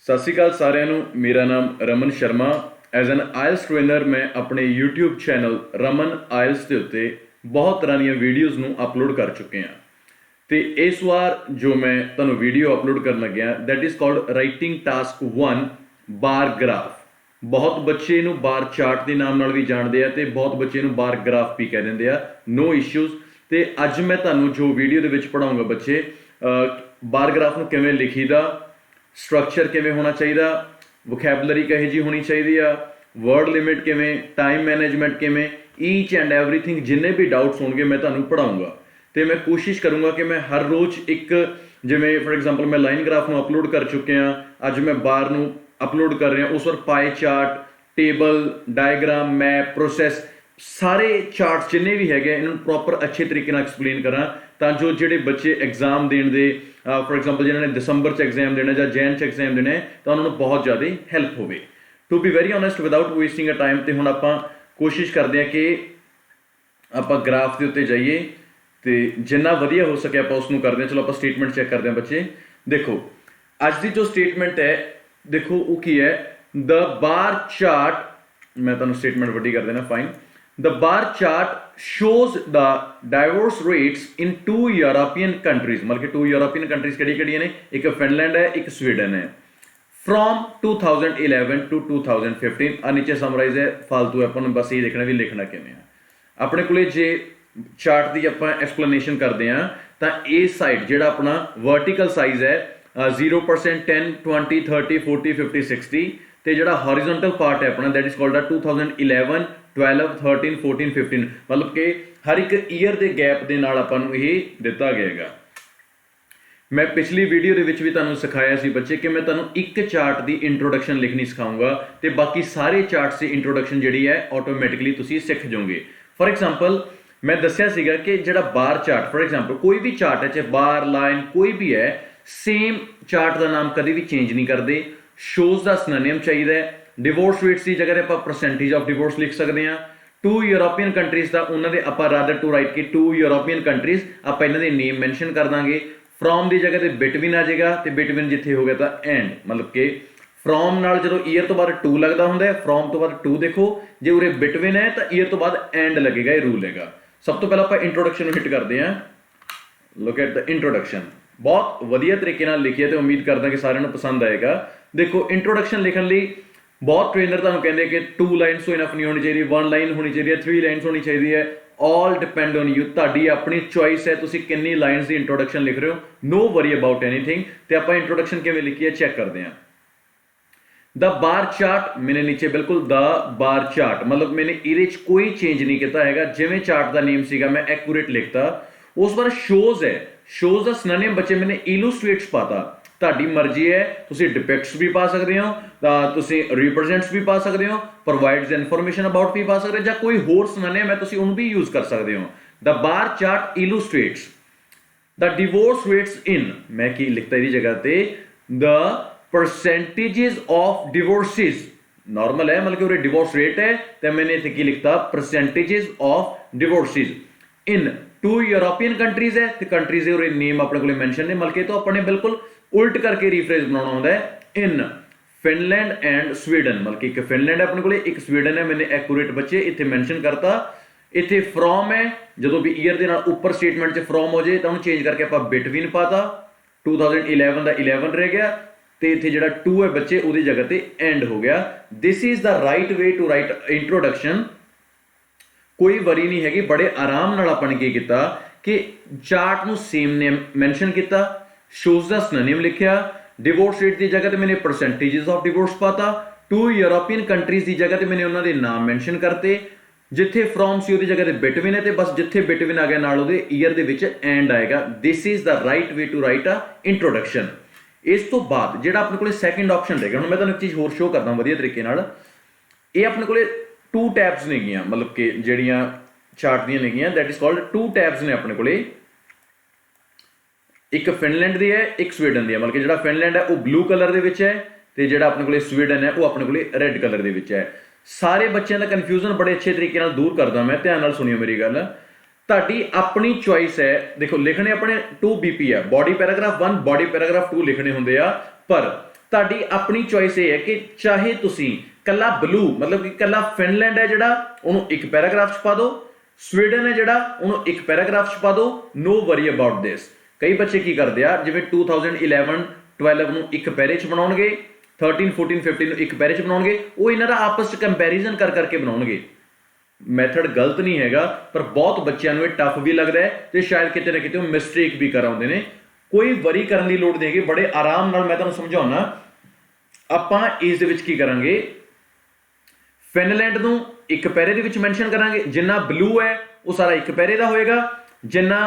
ਸਤਿ ਸ਼੍ਰੀ ਅਕਾਲ ਸਾਰਿਆਂ ਨੂੰ। ਮੇਰਾ ਨਾਮ Raman Sharma. As an IELTS trainer ਮੈਂ ਆਪਣੇ YouTube ਚੈਨਲ ਰਮਨ ਆਇਲਸ ਦੇ ਉੱਤੇ ਬਹੁਤ ਤਰ੍ਹਾਂ ਦੀਆਂ ਵੀਡੀਓਜ਼ ਨੂੰ ਅਪਲੋਡ ਕਰ ਚੁੱਕੇ ਹਾਂ ਤੇ ਇਸ ਵਾਰ ਜੋ ਮੈਂ ਤੁਹਾਨੂੰ ਵੀਡੀਓ ਅਪਲੋਡ ਕਰਨ ਲੱਗਿਆ that is called writing task 1 bar graph. ਬਹੁਤ ਬੱਚੇ ਨੂੰ ਬਾਰ ਚਾਰਟ ਦੇ ਨਾਮ ਨਾਲ ਵੀ ਜਾਣਦੇ ਆ ਤੇ ਬਹੁਤ ਬੱਚੇ ਨੂੰ ਬਾਰ ਗ੍ਰਾਫ ਵੀ ਕਹਿ ਦਿੰਦੇ ਆ। ਨੋ ਇਸ਼ੂਜ਼। ਤੇ ਅੱਜ ਮੈਂ ਤੁਹਾਨੂੰ ਜੋ ਵੀਡੀਓ ਦੇ ਵਿੱਚ ਪੜਾਉਂਗਾ ਬੱਚੇ ਬਾਰ ਗ੍ਰਾਫ ਨੂੰ ਕਿਵੇਂ ਲਿਖੀਦਾ, ਸਟਰਕਚਰ ਕਿਵੇਂ ਹੋਣਾ ਚਾਹੀਦਾ, ਵੋਕੈਬਲਰੀ ਕਿਹੋ ਜਿਹੀ ਹੋਣੀ ਚਾਹੀਦੀ ਆ, ਵਰਡ ਲਿਮਿਟ ਕਿਵੇਂ, ਟਾਈਮ ਮੈਨੇਜਮੈਂਟ ਕਿਵੇਂ, ਈਚ ਐਂਡ ਐਵਰੀਥਿੰਗ ਜਿੰਨੇ ਵੀ ਡਾਊਟਸ ਹੋਣਗੇ ਮੈਂ ਤੁਹਾਨੂੰ ਪੜਾਉਂਗਾ। ਤੇ ਮੈਂ ਕੋਸ਼ਿਸ਼ ਕਰੂੰਗਾ ਕਿ ਮੈਂ ਹਰ ਰੋਜ਼ ਇੱਕ, ਜਿਵੇਂ ਫॉर एग्जांपल ਮੈਂ ਲਾਈਨ ਗ੍ਰਾਫ ਨੂੰ ਅਪਲੋਡ ਕਰ ਚੁੱਕਿਆ, ਅੱਜ ਮੈਂ ਬਾਰ ਨੂੰ ਅਪਲੋਡ ਕਰ ਰਿਹਾ। ਉਸ ਵਾਰ pie chart, table, diagram, map, process, ਸਾਰੇ ਚਾਰਟਸ ਜਿੰਨੇ ਵੀ ਹੈਗੇ ਇਹਨਾਂ ਨੂੰ ਪ੍ਰੋਪਰ ਅੱਛੇ ਤਰੀਕੇ ਨਾਲ ਐਕਸਪਲੇਨ ਕਰਾਂ ਤਾਂ ਜੋ ਜਿਹੜੇ ਬੱਚੇ ਐਗਜ਼ਾਮ ਦੇਣ ਦੇ ਫॉर एग्जांपल ਜਿਨ੍ਹਾਂ ਨੇ ਦਸੰਬਰ 'ਚ ਐਗਜ਼ਾਮ ਦੇਣਾ ਜਾਂ ਜੈਨ 'ਚ ਐਗਜ਼ਾਮ ਦੇਣਾ ਤਾਂ ਉਹਨਾਂ ਨੂੰ ਬਹੁਤ ਜ਼ਿਆਦਾ ਹੈਲਪ ਹੋਵੇ। To be very honest without wasting a time. ਤੇ ਹੁਣ ਆਪਾਂ ਕੋਸ਼ਿਸ਼ ਕਰਦੇ ਹਾਂ ਕਿ ਆਪਾਂ ਗ੍ਰਾਫ ਦੇ ਉੱਤੇ ਜਾਈਏ ਤੇ ਜਿੰਨਾ ਵਧੀਆ ਹੋ ਸਕੇ ਆਪਾਂ ਉਸ ਨੂੰ ਕਰਦੇ ਹਾਂ। ਚਲੋ ਆਪਾਂ ਸਟੇਟਮੈਂਟ ਚੈੱਕ ਕਰਦੇ ਹਾਂ ਬੱਚੇ। ਦੇਖੋ ਅੱਜ ਦੀ ਜੋ ਸਟੇਟਮੈਂਟ ਹੈ, ਦੇਖੋ ਉਹ ਕੀ ਹੈ, ਦ ਬਾਰ ਚਾਰਟ, ਮੈਂ ਤੁਹਾਨੂੰ ਸਟੇਟਮੈਂਟ ਵੱਡੀ ਕਰ ਦੇਣਾ, fine. The bar chart shows the divorce rates in two European countries। मतलब कि two European countries ਕਿਹੜੀਆਂ ਨੇ? ਇੱਕ ਫਿਨਲੈਂਡ ਹੈ, ਇੱਕ ਸਵੀਡਨ ਹੈ। From 2011 to 2015 ਆ ਨੀਚੇ ਸਮਰਾਈਜ਼ ਹੈ, ਫਾਲਤੂ ਆਪਾਂ ਨੂੰ ਬਸ ਇਹ ਦੇਖਣਾ ਵੀ ਲਿਖਣਾ ਕਿਵੇਂ ਆ। ਆਪਣੇ ਕੋਲੇ ਜੇ ਚਾਰਟ ਦੀ ਆਪਾਂ ਐਕਸਪਲੇਨੇਸ਼ਨ ਕਰਦੇ ਹਾਂ ਤਾਂ ਇਹ ਸਾਈਡ ਜਿਹੜਾ ਆਪਣਾ ਵਰਟੀਕਲ ਸਾਈਜ਼ ਹੈ 0%, 10, 20, 30, 40, 50, 60 ਤੇ ਜਿਹੜਾ ਹੌਰੀਜ਼ੌਂਟਲ ਪਾਰਟ ਹੈ ਆਪਣਾ ਦੈਟ ਇਜ਼ ਕਾਲਡ 2011, 12, 13, 14, 15। ਮਤਲਬ ਕਿ ਹਰ ਇੱਕ ਈਅਰ ਦੇ ਗੈਪ ਦੇ ਨਾਲ ਆਪਾਂ ਨੂੰ ਇਹ ਦਿੱਤਾ ਗਿਆ ਹੈਗਾ। ਮੈਂ ਪਿਛਲੀ ਵੀਡੀਓ ਦੇ ਵਿੱਚ ਵੀ ਤੁਹਾਨੂੰ ਸਿਖਾਇਆ ਸੀ ਬੱਚੇ ਕਿ ਮੈਂ ਤੁਹਾਨੂੰ ਇੱਕ ਚਾਰਟ ਦੀ ਇੰਟਰੋਡਕਸ਼ਨ ਲਿਖਣੀ ਸਿਖਾਊਂਗਾ ਤੇ ਬਾਕੀ ਸਾਰੇ ਚਾਰਟਸ ਦੀ ਇੰਟਰੋਡਕਸ਼ਨ ਜਿਹੜੀ ਹੈ ਆਟੋਮੈਟਿਕਲੀ ਤੁਸੀਂ ਸਿੱਖ ਜਾਓਗੇ। ਫॉर एग्जांपल ਮੈਂ ਦੱਸਿਆ ਸੀਗਾ ਕਿ ਜਿਹੜਾ ਬਾਰ ਚਾਰਟ, ਫॉर एग्जांपल ਕੋਈ ਵੀ ਚਾਰਟ ਹੈ, ਚਾਹੇ ਬਾਰ, ਲਾਈਨ, ਕੋਈ ਵੀ ਹੈ, ਸੇਮ ਚਾਰਟ ਦਾ ਨਾਮ ਕਦੇ ਵੀ ਚੇਂਜ ਨਹੀਂ ਕਰਦੇ। ਸ਼ੋਜ਼ ਦਾ ਸਿਨੋਨਿਮ ਚਾਹੀਦਾ ਹੈ। ਡਿਵੋਰਸ ਰੇਟਸ ਦੀ ਜਗ੍ਹਾ ਤੇ ਆਪਾਂ ਪਰਸੈਂਟੇਜ ਆਫ ਡਿਵੋਰਸ ਲਿਖ ਸਕਦੇ ਹਾਂ। ਟੂ ਯੂਰੋਪੀਅਨ ਕੰਟਰੀਜ਼ ਦਾ ਉਹਨਾਂ ਦੇ ਆਪਾਂ ਰਾਦਰ ਟੂ ਰਾਈਟ ਕਿ ਟੂ ਯੂਰੋਪੀਅਨ ਕੰਟਰੀਜ਼, ਆਪਾਂ ਇਹਨਾਂ ਦੇ ਨੇਮ ਮੈਂਸ਼ਨ ਕਰ ਦਾਂਗੇ। ਫਰੋਮ ਦੀ ਜਗ੍ਹਾ ਤੇ ਬਿਟਵੀਨ ਆ ਜਾਏਗਾ ਤੇ ਬਿਟਵੀਨ ਜਿੱਥੇ ਹੋ ਗਿਆ ਤਾਂ ਐਂਡ। ਮਤਲਬ ਕਿ ਫਰੋਮ ਨਾਲ ਜਦੋਂ ਈਅਰ ਤੋਂ ਬਾਅਦ ਟੂ ਲੱਗਦਾ ਹੁੰਦਾ ਹੈ, ਫਰੋਮ ਤੋਂ ਬਾਅਦ ਟੂ ਦੇਖੋ। ਜੇ ਉਰੇ ਬਿਟਵੀਨ ਹੈ ਤਾਂ ਈਅਰ ਤੋਂ ਬਾਅਦ ਐਂਡ ਲੱਗੇਗਾ, ਇਹ ਰੂਲ ਹੈਗਾ। ਸਭ ਤੋਂ ਪਹਿਲਾਂ ਆਪਾਂ ਇੰਟਰੋਡਕਸ਼ਨ ਨੂੰ ਹਿੱਟ ਕਰਦੇ ਹਾਂ। Look at the introduction. ਬਹੁਤ ਵਧੀਆ ਤਰੀਕੇ ਨਾਲ ਲਿਖੀ ਹੈ ਤੇ ਉਮੀਦ ਕਰਦਾ ਕਿ ਸਾਰਿਆਂ ਨੂੰ ਪਸੰਦ ਆਏਗਾ। ਦੇਖੋ ਇੰਟਰੋਡਕਸ਼ਨ ਲਿਖਣ ਲਈ ਬਹੁਤ ਟ੍ਰੇਨਰ ਤੁਹਾਨੂੰ ਕਹਿੰਦੇ ਕਿ 2 ਲਾਈਨਸ ਤੋਂ ਇਨਫ ਨਹੀਂ ਹੋਣੀ ਚਾਹੀਦੀ, 1 ਲਾਈਨ ਹੋਣੀ ਚਾਹੀਦੀ ਹੈ, 3 ਲਾਈਨਸ ਹੋਣੀ ਚਾਹੀਦੀ ਹੈ। ਆਲ ਡਿਪੈਂਡ ਔਨ ਯੂ, ਤੁਹਾਡੀ ਆਪਣੀ ਚੋਇਸ ਹੈ ਤੁਸੀਂ ਕਿੰਨੀ ਲਾਈਨਸ ਦੀ ਇੰਟਰੋਡਕਸ਼ਨ ਲਿਖ ਰਹੇ ਹੋ। ਨੋ ਵਰੀ ਅਬਾਊਟ ਐਨੀਥਿੰਗ। ਤੇ ਆਪਾਂ ਇੰਟਰੋਡਕਸ਼ਨ ਕਿਵੇਂ ਲਿਖੀ ਹੈ ਚੈੱਕ ਕਰਦੇ ਹਾਂ। द बार चार्ट मैंने नीचे बिल्कुल द बार चार्ट, मतलब मैंने ਇਹਦੇ 'ਚ ਕੋਈ ਚੇਂਜ ਨਹੀਂ ਕੀਤਾ ਹੈਗਾ। ਜਿਵੇਂ ਚਾਰਟ ਦਾ ਨੇਮ ਸੀਗਾ ਮੈਂ ਐਕੂਰੇਟ ਲਿਖਤਾ। ਉਸ ਵਾਰ ਸ਼ੋਜ਼ ਹੈ, ਸ਼ੋਜ਼ ਦਾ ਸਿਨੋਨਿਮ ਬੱਚੇ ਮੈंने ਇਲੂਸਟ੍ਰੇਟਸ ਪਾਤਾ। ਤੁਹਾਡੀ ਮਰਜ਼ੀ ਹੈ, ਤੁਸੀਂ ਡਿਪਿਕਟਸ ਵੀ ਪਾ ਸਕਦੇ ਹੋ, ਤਾਂ ਤੁਸੀਂ ਰਿਪਰੈਜ਼ੈਂਟਸ ਵੀ ਪਾ ਸਕਦੇ ਹੋ, ਪ੍ਰੋਵਾਈਡਸ ਇਨਫੋਰਮੇਸ਼ਨ ਅਬਾਊਟ ਵੀ ਪਾ ਸਕਦੇ ਹੋ, ਜਾਂ ਕੋਈ ਹੋਰ ਸਿਨੋਨਿਮ ਹੈ ਤੁਸੀਂ ਉਹਨੂੰ ਵੀ ਯੂਜ਼ ਕਰ ਸਕਦੇ ਹੋ। ਦ ਬਾਰ ਚਾਰਟ ਇਲੂਸਟ੍ਰੇਟਸ ਦ ਡਿਵੋਰਸ ਰੇਟਸ ਇਨ, ਮੈਂ ਕੀ ਲਿਖਤਾ ਇਹਦੀ ਜਗ੍ਹਾ ਤੇ ਦ परसेंटेजेस ऑफ डिवोर्सेस। नॉर्मल है, मतलब कि उरे डिवोर्स रेट है तो मैंने इतने की लिखता percentages of divorces in 2 European countries है तो कंट्रीज उरे नेम अपने को मेंशन है, मतलब कि तो अपने बिल्कुल उल्ट करके रीफ्रेज बनाना होता है। इन फिनलैंड एंड स्वीडन, मतलब कि एक फिनलैंड है अपने को, एक स्वीडन है। मैंने एक्यूरेट बच्चे इतने मेंशन करता। इतने फ्रॉम है, जो भी ईयर के नाल ऊपर स्टेटमेंट च फ्रॉम हो जाए तो उन्हें चेंज करके आप बिटवीन पाता। 2011 का 11 रह गया ਤੇ ਇੱਥੇ ਜਿਹੜਾ 2 ਹੈ ਬੱਚੇ ਉਹਦੀ ਜਗ੍ਹਾ ਤੇ ਐਂਡ ਹੋ ਗਿਆ। This is the right way to write introduction. ਕੋਈ ਵਰੀ ਨਹੀਂ ਹੈਗੀ, ਬੜੇ ਆਰਾਮ ਨਾਲ ਆਪਾਂ ਨੇ ਕੀ ਕੀਤਾ ਕਿ ਚਾਰਟ ਨੂੰ ਸੇਮ ਨੇਮ ਮੈਂਸ਼ਨ ਕੀਤਾ, ਸ਼ੋਜ਼ ਦਾ ਸਿਨੋਨਿਮ ਲਿਖਿਆ, ਡਿਵੋਰਸ ਰੇਟ ਦੀ ਜਗ੍ਹਾ ਤੇ ਮੈंने ਪਰਸੈਂਟੇजेस ਆਫ ਡਿਵੋਰਸ ਪਾਤਾ, 2 ਯੂਰੋਪੀਅਨ ਕੰਟਰੀਜ਼ ਦੀ ਜਗ੍ਹਾ ਤੇ ਮੈंने ਉਹਨਾਂ ਦੇ ਨਾਮ ਮੈਂਸ਼ਨ ਕਰਤੇ, ਜਿੱਥੇ ਫਰੋਮ ਸੀ ਉਹਦੀ ਜਗ੍ਹਾ ਤੇ ਬਿਟਵੀਨ ਹੈ ਤੇ ਬਸ ਜਿੱਥੇ ਬਿਟਵੀਨ ਆ ਗਿਆ ਨਾਲ ਉਹਦੇ ਈਅਰ ਦੇ ਵਿੱਚ ਐਂਡ ਆਏਗਾ। This is the right way to write a introduction. ਇਸ ਤੋਂ ਬਾਅਦ ਜਿਹੜਾ ਆਪਣੇ ਕੋਲੇ ਸੈਕੰਡ ਆਪਸ਼ਨ ਰਹੇਗਾ, ਹੁਣ ਮੈਂ ਤੁਹਾਨੂੰ ਇੱਕ ਚੀਜ਼ ਹੋਰ ਸ਼ੋਅ ਕਰਦਾ ਵਧੀਆ ਤਰੀਕੇ ਨਾਲ। ਇਹ ਆਪਣੇ ਕੋਲੇ 2 ਟੈਬਸ ਨੇਗੀਆਂ, ਮਤਲਬ ਕਿ ਜਿਹੜੀਆਂ ਚਾਰਟ ਦੀਆਂ ਨੇਗੀਆਂ ਦੈਟ ਇਜ਼ ਕਾਲਡ 2 ਟੈਬਸ ਨੇ ਆਪਣੇ ਕੋਲੇ। ਇੱਕ ਫਿਨਲੈਂਡ ਦੀ ਹੈ, ਇੱਕ ਸਵੀਡਨ ਦੀ ਹੈ। ਮਤਲਬ ਕਿ ਜਿਹੜਾ ਫਿਨਲੈਂਡ ਹੈ ਉਹ ਬਲੂ ਕਲਰ ਦੇ ਵਿੱਚ ਹੈ ਤੇ ਜਿਹੜਾ ਆਪਣੇ ਕੋਲੇ ਸਵੀਡਨ ਹੈ ਉਹ ਆਪਣੇ ਕੋਲੇ ਰੈੱਡ ਕਲਰ ਦੇ ਵਿੱਚ ਹੈ। ਸਾਰੇ ਬੱਚਿਆਂ ਦਾ ਕਨਫਿਊਜ਼ਨ ਬੜੇ ਅੱਛੇ ਤਰੀਕੇ ਨਾਲ ਦੂਰ ਕਰਦਾ ਮੈਂ, ਧਿਆਨ ਨਾਲ ਸੁਣਿਓ ਮੇਰੀ ਗੱਲ। ਤੁਹਾਡੀ ਆਪਣੀ ਚੋਇਸ ਹੈ। ਦੇਖੋ ਲਿਖਣੇ ਆਪਣੇ 2 BP ਹੈ, ਬॉडी पैराग्राफ 1 बॉडी पैराग्राफ 2 ਲਿਖਣੇ ਹੁੰਦੇ ਆ, ਪਰ ਤੁਹਾਡੀ ਆਪਣੀ ਚੋਇਸ ਇਹ ਹੈ ਕਿ ਚਾਹੇ ਤੁਸੀਂ ਕੱਲਾ ਬਲੂ ਮਤਲਬ ਕਿ ਕੱਲਾ ਫਿਨਲੈਂਡ ਹੈ ਜਿਹੜਾ ਉਹਨੂੰ ਇੱਕ ਪੈਰਾਗ੍ਰਾਫ 'ਚ ਪਾ ਦਿਓ, ਸਵੀਡਨ ਹੈ ਜਿਹੜਾ ਉਹਨੂੰ ਇੱਕ ਪੈਰਾਗ੍ਰਾਫ 'ਚ ਪਾ ਦਿਓ, ਨੋ ਵਰੀ ਅਬਾਊਟ ਦਿਸ। ਕਈ ਬੱਚੇ ਕੀ ਕਰਦੇ ਆ, ਜਿਵੇਂ 2011 12 ਨੂੰ ਇੱਕ ਪੈਰੇ 'ਚ ਬਣਾਉਣਗੇ, 13 14 15 ਨੂੰ ਇੱਕ ਪੈਰੇ 'ਚ ਬਣਾਉਣਗੇ, ਉਹ ਇਹਨਾਂ ਦਾ ਆਪਸ 'ਚ ਕੰਪੈਰੀਜ਼ਨ ਕਰ ਕਰਕੇ ਬਣਾਉਣਗੇ। ਮੈਥਡ ਗਲਤ ਨਹੀਂ ਹੈਗਾ, ਪਰ ਬਹੁਤ ਬੱਚਿਆਂ ਨੂੰ ਇਹ ਟਫ ਵੀ ਲੱਗਦਾ ਹੈ ਤੇ ਸ਼ਾਇਦ ਕਿਤੇ ਨਾ ਕਿਤੇ ਉਹ ਮਿਸਟੇਕ ਵੀ ਕਰ ਆਉਂਦੇ ਨੇ। ਕੋਈ ਵਰੀ ਕਰਨ ਦੀ ਲੋੜ ਨਹੀਂ ਹੈਗੀ, ਬੜੇ ਆਰਾਮ ਨਾਲ ਮੈਂ ਤੁਹਾਨੂੰ ਸਮਝਾਉਣਾ। ਆਪਾਂ ਇਸ ਦੇ ਵਿੱਚ ਕੀ ਕਰਾਂਗੇ, ਫਿਨਲੈਂਡ ਨੂੰ ਇੱਕ ਪੈਰੇ ਦੇ ਵਿੱਚ ਮੈਂਸ਼ਨ ਕਰਾਂਗੇ, ਜਿੰਨਾ ਬਲੂ ਹੈ ਉਹ ਸਾਰਾ ਇੱਕ ਪੈਰੇ ਦਾ ਹੋਏਗਾ, ਜਿੰਨਾ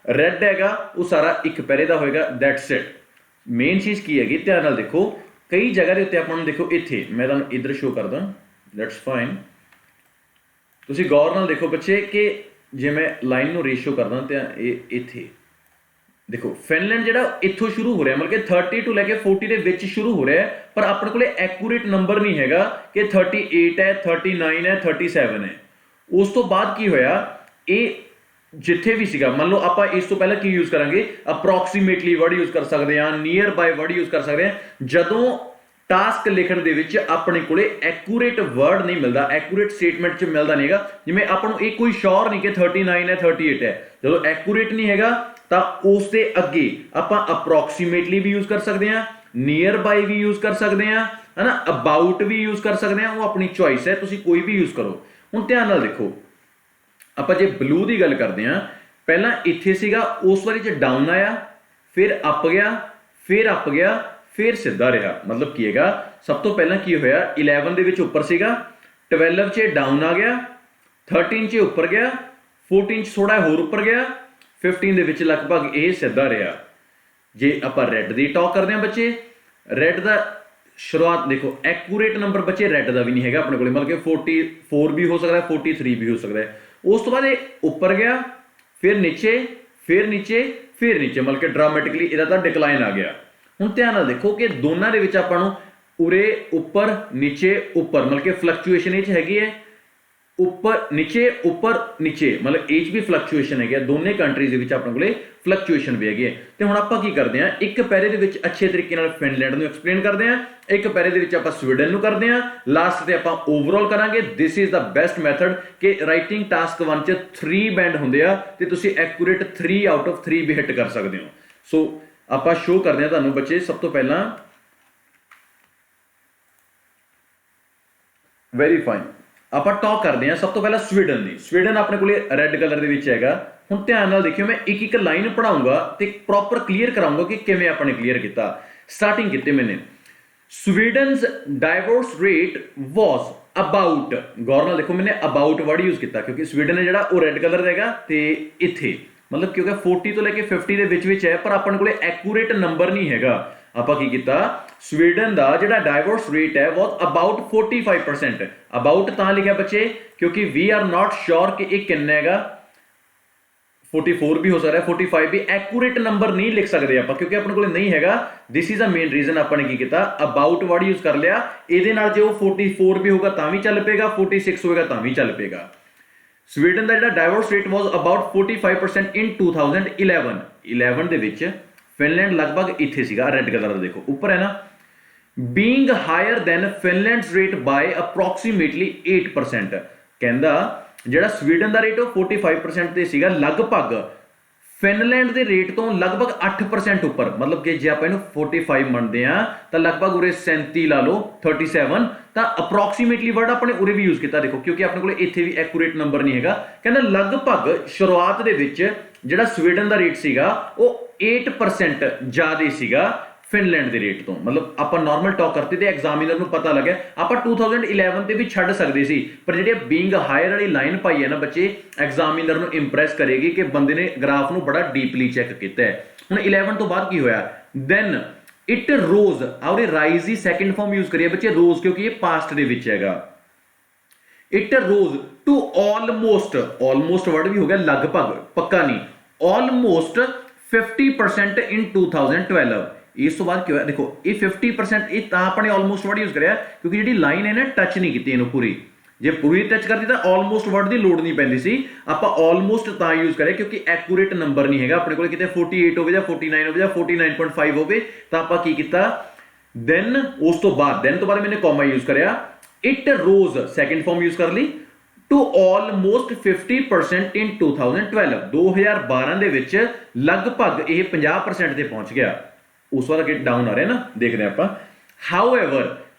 ਰੈੱਡ ਹੈਗਾ ਉਹ ਸਾਰਾ ਇੱਕ ਪੈਰੇ ਦਾ ਹੋਏਗਾ। That's it. ਮੇਨ ਚੀਜ਼ ਕੀ ਹੈਗੀ, ਧਿਆਨ ਨਾਲ ਦੇਖੋ, ਕਈ ਜਗ੍ਹਾ ਦੇ ਉੱਤੇ ਆਪਾਂ ਨੂੰ ਦੇਖੋ, ਇੱਥੇ ਮੈਂ ਤੁਹਾਨੂੰ ਇੱਧਰ ਸ਼ੋ ਕਰਦਾ, ਦੈਟਸ ਫਾਈਨ। ਤੁਸੀਂ ਗੌਰ ਨਾਲ ਦੇਖੋ ਬੱਚੇ ਕਿ ਜੇ ਮੈਂ ਲਾਈਨ ਨੂੰ ਰੇਸ਼ੋ ਕਰਦਾ ਤਾਂ ਇਹ ਇੱਥੇ ਦੇਖੋ ਫਿਨਲੈਂਡ ਜਿਹੜਾ ਇੱਥੋਂ ਸ਼ੁਰੂ ਹੋ ਰਿਹਾ, ਮਤਲਬ ਕਿ 30 ਤੋਂ ਲੈ ਕੇ 40 ਦੇ ਵਿੱਚ ਸ਼ੁਰੂ ਹੋ ਰਿਹਾ, ਪਰ ਆਪਣੇ ਕੋਲੇ ਐਕੂਰੇਟ ਨੰਬਰ ਨਹੀਂ ਹੈਗਾ ਕਿ 38 ਹੈ, 39 ਹੈ, 37 ਹੈ। ਉਸ ਤੋਂ ਬਾਅਦ ਕੀ ਹੋਇਆ, ਇਹ ਜਿੱਥੇ ਵੀ ਸੀਗਾ, ਮੰਨ ਲਓ ਆਪਾਂ ਇਸ ਤੋਂ ਪਹਿਲਾਂ ਕੀ ਯੂਜ਼ ਕਰਾਂਗੇ, ਅਪਰੋਕਸੀਮੇਟਲੀ ਵਰਡ ਯੂਜ਼ ਕਰ ਸਕਦੇ ਹਾਂ, ਨੀਅਰ ਬਾਏ ਵਰਡ ਯੂਜ਼ ਕਰ ਸਕਦੇ ਹਾਂ। ਜਦੋਂ ਟਾਸਕ ਲਿਖਣ ਦੇ ਵਿੱਚ ਆਪਣੇ ਕੋਲੇ ਐਕੂਰੇਟ ਵਰਡ ਨਹੀਂ ਮਿਲਦਾ, ਐਕੂਰੇਟ ਸਟੇਟਮੈਂਟ 'ਚ ਮਿਲਦਾ ਨਹੀਂ ਹੈਗਾ, ਜਿਵੇਂ ਆਪਾਂ ਨੂੰ ਇਹ ਕੋਈ ਸ਼ੋਰ ਨਹੀਂ ਕਿ 39 ਹੈ 38 ਹੈ, ਜਦੋਂ ਐਕੂਰੇਟ ਨਹੀਂ ਹੈਗਾ ਤਾਂ ਉਸ ਦੇ ਅੱਗੇ ਆਪਾਂ ਅਪਰੋਕਸੀਮੇਟਲੀ ਵੀ ਯੂਜ਼ ਕਰ ਸਕਦੇ ਹਾਂ, ਨੀਅਰ ਬਾਈ ਵੀ ਯੂਜ਼ ਕਰ ਸਕਦੇ ਹਾਂ, ਹੈ ਨਾ, ਅਬਾਊਟ ਵੀ ਯੂਜ਼ ਕਰ ਸਕਦੇ ਹਾਂ। ਉਹ ਆਪਣੀ ਚੋਇਸ ਹੈ, ਤੁਸੀਂ ਕੋਈ ਵੀ ਯੂਜ਼ ਕਰੋ। ਹੁਣ ਧਿਆਨ ਨਾਲ ਦੇਖੋ, ਆਪਾਂ ਜੇ ਬਲੂ ਦੀ ਗੱਲ ਕਰਦੇ ਹਾਂ, ਪਹਿਲਾਂ ਇੱਥੇ ਸੀਗਾ, ਉਸ ਵਾਰੀ 'ਚ ਡਾਊਨ ਆਇਆ, ਫਿਰ ਅਪ ਗਿਆ, ਫਿਰ ਅਪ ਗਿਆ, ਫਿਰ ਸਿੱਧਾ ਰਿਹਾ। ਮਤਲਬ ਕੀ ਹੈਗਾ, ਸਭ ਤੋਂ ਪਹਿਲਾਂ ਕੀ ਹੋਇਆ, 11 ਦੇ ਵਿੱਚ ਉੱਪਰ ਸੀਗਾ, 12 'ਚ ਡਾਊਨ ਆ ਗਿਆ, 13 'ਚ ਉੱਪਰ ਗਿਆ, 14 'ਚ ਥੋੜਾ ਹੋਰ ਉੱਪਰ ਗਿਆ, 15 ਦੇ ਵਿੱਚ ਲਗਭਗ ਇਹ ਸਿੱਧਾ ਰਿਹਾ। ਜੇ ਆਪਾਂ ਰੈੱਡ ਦੀ ਟਾਕ ਕਰਦੇ ਹਾਂ ਬੱਚੇ, ਰੈੱਡ ਦਾ ਸ਼ੁਰੂਆਤ ਦੇਖੋ, ਐਕੂਰੇਟ ਨੰਬਰ ਬੱਚੇ ਰੈੱਡ ਦਾ ਵੀ ਨਹੀਂ ਹੈਗਾ ਆਪਣੇ ਕੋਲੇ, ਮਤਲਬ ਕਿ 44 ਵੀ ਹੋ ਸਕਦਾ, 43 ਵੀ ਹੋ ਸਕਦਾ ਹੈ। ਉਸ ਤੋਂ ਬਾਅਦ ਇਹ ਉੱਪਰ ਗਿਆ, ਫਿਰ ਨੀਚੇ, ਫਿਰ ਨੀਚੇ, ਫਿਰ ਨੀਚੇ, ਮਤਲਬ ਕਿ ਡਰਾਮੈਟਿਕਲੀ ਇਹਦਾ ਤਾਂ ਡਿਕਲਾਈਨ ਆ ਗਿਆ। ਹੁਣ ਧਿਆਨ ਨਾਲ ਦੇਖੋ ਕਿ ਦੋਨਾਂ ਦੇ ਵਿੱਚ ਆਪਾਂ ਨੂੰ ਉਰੇ ਉੱਪਰ ਨੀਚੇ ਉੱਪਰ, ਮਤਲਬ ਕਿ ਫਲਕਚੁਏਸ਼ਨ ਇਹ 'ਚ ਹੈਗੀ ਹੈ, ਉੱਪਰ ਨੀਚੇ ਉੱਪਰ ਨੀਚੇ, ਮਤਲਬ ਇਹ 'ਚ ਵੀ ਫਲਕਚੁਏਸ਼ਨ ਹੈਗੀ, ਦੋਨੇ ਕੰਟਰੀਜ਼ ਦੇ ਵਿੱਚ ਆਪਣੇ ਕੋਲੇ ਫਲਕਚੁਏਸ਼ਨ ਵੀ ਹੈਗੀ ਹੈ। ਤੇ ਹੁਣ ਆਪਾਂ ਕੀ ਕਰਦੇ ਹਾਂ, ਇੱਕ ਪੈਰੇ ਦੇ ਵਿੱਚ ਅੱਛੇ ਤਰੀਕੇ ਨਾਲ ਫਿਨਲੈਂਡ ਨੂੰ ਐਕਸਪਲੇਨ ਕਰਦੇ ਹਾਂ, ਇੱਕ ਪੈਰੇ ਦੇ ਵਿੱਚ ਆਪਾਂ ਸਵੀਡਨ ਨੂੰ ਕਰਦੇ ਹਾਂ, ਲਾਸਟ ਤੇ ਆਪਾਂ ਓਵਰਆਲ ਕਰਾਂਗੇ। This is the best method ਕਿ ਰਾਈਟਿੰਗ ਟਾਸਕ 1 'ਚ 3 ਬੈਂਡ ਹੁੰਦੇ ਆ ਤੇ ਤੁਸੀਂ ਐਕੂਰੇਟ 3 ਆਊਟ ਆਫ 3 ਵੀ ਹਿੱਟ ਕਰ ਸਕਦੇ ਹੋ। ਸੋ ਆਪਾਂ ਸ਼ੋ ਕਰਦੇ ਹਾਂ ਤੁਹਾਨੂੰ ਬੱਚੇ, ਸਭ ਤੋਂ ਪਹਿਲਾਂ ਵੈਰੀ ਫਾਈਨ, ਆਪਾਂ ਟਾਕ ਕਰਦੇ ਹਾਂ ਸਭ ਤੋਂ ਪਹਿਲਾਂ ਸਵੀਡਨ ਦੀ। ਸਵੀਡਨ ਆਪਣੇ ਕੋਲੇ ਰੈੱਡ ਕਲਰ ਦੇ ਵਿੱਚ ਹੈਗਾ। ਹੁਣ ਧਿਆਨ ਨਾਲ ਦੇਖਿਓ, ਮੈਂ ਇੱਕ ਇੱਕ ਲਾਈਨ ਪੜਾਉਂਗਾ ਤੇ ਪ੍ਰੋਪਰ ਕਲੀਅਰ ਕਰਾਉਂਗਾ ਕਿ ਕਿਵੇਂ ਆਪਾਂ ਨੇ ਕਲੀਅਰ ਕੀਤਾ। ਸਟਾਰਟਿੰਗ ਕੀਤੀ ਮੈਨੇ, ਸਵੀਡਨਸ ਡਾਈਵੋਰਸ ਰੇਟ ਵਾਸ ਅਬਾਊਟ, ਗੌਰ ਨਾਲ ਦੇਖੋ ਮੈਨੇ ਅਬਾਊਟ ਵਰਡ ਯੂਜ਼ ਕੀਤਾ ਕਿਉਂਕਿ ਸਵੀਡਨ ਹੈ ਜਿਹੜਾ ਉਹ ਰੈੱਡ ਕਲਰ ਦਾ ਹੈਗਾ ਤੇ ਇੱਥੇ ਮਤਲਬ ਕਿਉਂਕਿ 40 ਤੋਂ ਲੈ ਕੇ 50 ਦੇ ਵਿੱਚ ਹੈ, ਪਰ ਆਪਣੇ ਕੋਲੇ ਐਕੂਰੇਟ ਨੰਬਰ ਨਹੀਂ ਹੈਗਾ। ਆਪਾਂ ਕੀ ਕੀਤਾ, ਸਵੀਡਨ ਦਾ ਜਿਹੜਾ ਡਾਈਵੋਰਸ ਰੇਟ ਹੈ ਵਾਸ ਅਬਾਊਟ 45%। ਅਬਾਊਟ ਤਾਂ ਲਿਖਿਆ ਬੱਚੇ ਕਿਉਂਕਿ ਵੀ ਆਰ ਨਾਟ ਸ਼ੋਰ ਕਿ ਇਹ ਕਿੰਨਾ ਹੈਗਾ, 44 ਵੀ ਹੋ ਸਕਦਾ, 45 ਵੀ। ਐਕੂਰੇਟ ਨੰਬਰ ਨਹੀਂ ਲਿਖ ਸਕਦੇ ਆਪਾਂ ਕਿਉਂਕਿ ਆਪਣੇ ਕੋਲੇ ਨਹੀਂ ਹੈਗਾ। This is a main reason ਆਪਾਂ ਨੇ ਕੀ ਕੀਤਾ, ਅਬਾਊਟ ਵਰਡ ਯੂਜ਼ ਕਰ ਲਿਆ। ਇਹਦੇ ਨਾਲ ਜੇ ਉਹ 44 ਵੀ ਹੋਗਾ ਤਾਂ ਵੀ ਚੱਲ ਪਏਗਾ, 46 ਹੋਏਗਾ ਤਾਂ ਵੀ ਚੱਲ ਪਏਗਾ। ਸਵੀਡਨ ਦਾ ਜਿਹੜਾ ਡਾਈਵੋਰਸ ਰੇਟ ਵਾਸ ਅਬਾਊਟ 45% ਇਨ 2011 ਦੇ ਵਿੱਚ। ਫਿਨਲੈਂਡ ਲਗਭਗ ਇੱਥੇ ਸੀਗਾ, ਰੈੱਡ ਕਲਰ ਦਾ ਦੇਖੋ ਉੱਪਰ ਹੈ ਨਾ, ਬੀਇੰਗ ਹਾਇਰ ਦੈਨ ਫਿਨਲੈਂਡਸ ਰੇਟ ਬਾਈ ਅਪਰੋਕਸੀਮੇਟਲੀ 8%। ਕਹਿੰਦਾ ਜਿਹੜਾ ਸਵੀਡਨ ਦਾ ਰੇਟ ਉਹ 45% ਤੇ ਸੀਗਾ, ਲਗਭਗ ਫਿਨਲੈਂਡ ਦੇ ਰੇਟ ਤੋਂ ਲਗਭਗ 8% ਉੱਪਰ। ਮਤਲਬ ਕਿ ਜੇ ਆਪਾਂ ਇਹਨੂੰ 45 ਮੰਨਦੇ ਆ ਤਾਂ ਲਗਭਗ ਉਰੇ 37 ਲਾ ਲਓ, 37, ਤਾਂ ਅਪਰੋਕਸੀਮੇਟਲੀ ਵਰਡ ਆਪਣੇ ਉਰੇ ਵੀ ਯੂਜ਼ ਕੀਤਾ ਦੇਖੋ ਕਿਉਂਕਿ ਆਪਣੇ ਕੋਲੇ ਇੱਥੇ ਵੀ ਐਕੂਰੇਟ ਨੰਬਰ ਨਹੀਂ ਹੈਗਾ। ਕਹਿੰਦਾ ਲਗਭਗ ਸ਼ੁਰੂਆਤ ਦੇ ਵਿੱਚ ਜਿਹੜਾ ਸਵੀਡਨ ਦਾ ਰੇਟ ਸੀਗਾ ਉਹ 8% ਜ਼ਿਆਦਾ ਸੀਗਾ ਫਿਨਲੈਂਡ ਦੇ ਰੇਟ ਤੋਂ। ਮਤਲਬ ਆਪਾਂ ਨਾਰਮਲ ਟਾਕ ਕਰਤੇ ਤੇ ਐਗਜ਼ਾਮੀਨਰ ਨੂੰ ਪਤਾ ਲੱਗਿਆ, ਆਪਾਂ 2011 ਤੇ ਵੀ ਛੱਡ ਸਕਦੇ ਸੀ, ਪਰ ਜਿਹੜੇ ਬੀਇੰਗ ਹਾਇਰ ਵਾਲੀ ਲਾਈਨ ਪਾਈ ਹੈ ਨਾ ਬੱਚੇ, ਐਗਜ਼ਾਮੀਨਰ ਨੂੰ ਇੰਪ੍ਰੈਸ ਕਰੇਗੀ ਕਿ ਬੰਦੇ ਨੇ ਗ੍ਰਾਫ ਨੂੰ ਬੜਾ ਡੀਪਲੀ ਚੈੱਕ ਕੀਤਾ ਹੈ। ਹੁਣ 11 ਤੋਂ ਬਾਅਦ ਕੀ ਹੋਇਆ, then it rose, or rise ਦੀ ਸੈਕਿੰਡ ਫਾਰਮ ਯੂਜ਼ ਕਰੀਏ ਬੱਚੇ, ਰੋਜ਼ ਕਿਉਂਕਿ ਇਹ ਪਾਸਟ ਦੇ ਵਿੱਚ ਹੈਗਾ। It rose to almost word ਵੀ ਹੋ ਗਿਆ ਲਗਭਗ, ਪੱਕਾ ਨਹੀਂ, ਆਲਮੋਸਟ 50% ਇਨ 2012। ਇਸ ਤੋਂ ਬਾਅਦ ਕੀ ਹੋਇਆ ਦੇਖੋ, ਇਹ 50% ਇਹ ਤਾਂ ਆਪਾਂ ਨੇ ਆਲਮੋਸਟ ਵਰਡ ਯੂਜ਼ ਕਰਿਆ ਕਿਉਂਕਿ ਜਿਹੜੀ ਲਾਈਨ ਹੈ ਨਾ ਟੱਚ ਨਹੀਂ ਕੀਤੀ ਇਹਨੂੰ ਪੂਰੀ। ਜੇ ਪੂਰੀ ਟੱਚ ਕਰਦੀ ਤਾਂ ਆਲਮੋਸਟ ਵਰਡ ਦੀ ਲੋੜ ਨਹੀਂ ਪੈਂਦੀ ਸੀ। ਆਪਾਂ ਆਲਮੋਸਟ ਤਾਂ ਯੂਜ਼ ਕਰਿਆ ਕਿਉਂਕਿ ਐਕੂਰੇਟ ਨੰਬਰ ਨਹੀਂ ਹੈਗਾ ਆਪਣੇ ਕੋਲ, ਕਿਤੇ 48 ਹੋਵੇ ਜਾਂ 49 ਹੋਵੇ ਜਾਂ 49.5 ਹੋਵੇ, ਤਾਂ ਆਪਾਂ ਕੀ ਕੀਤਾ, then उस तो बाद then तो बाद मैंने कॉमा यूज करया, it rose second form use कर ली to almost 50% in 2012 2012 ਦੇ ਵਿੱਚ ਲਗਭਗ ਇਹ 50% ਤੇ ਪਹੁੰਚ ਗਿਆ। ਉਸ ਵਾਰ ਅੱਗੇ ਡਾਊਨ ਆ ਰਿਹਾ ਨਾ, ਦੇਖਦੇ ਆਪਾਂ। however